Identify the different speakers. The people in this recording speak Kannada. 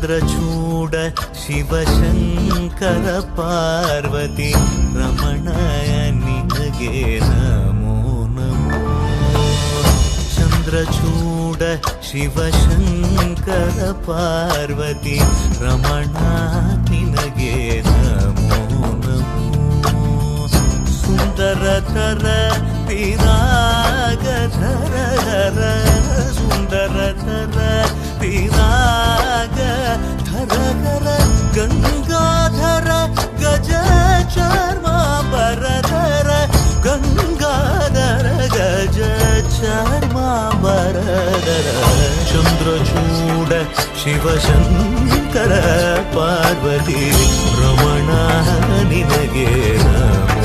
Speaker 1: ಚಂದ್ರಚೂಡ ಶಿವಶಂಕರ ಪಾರ್ವತಿ ರಮಣಯ ನಿನಗೆ ನಮೋ ನಮೋ. ಚಂದ್ರಚೂಡ ಶಿವಶಂಕರ ಪಾರ್ವತಿ ರಮಣ ನಿನಗೆ ನಮೋ ನಮೋ. ಸುಂದರತರ ಪಿರಾಗಧರ ಹರ ಸುಂದರತರ ಪಿರಾಗಧರ ಗಂಗಾಧರ ಗಜ ಚರ್ಮಾಂಬರಧರ ಗಂಗಾಧರ ಗಜ ಚರ್ಮಾಂಬರಧರ. ಚಂದ್ರಚೂಡ ಶಿವಶಂಕರ ಪಾರ್ವತಿ ರಮಣ ನಿನಗೆ ನಮೋ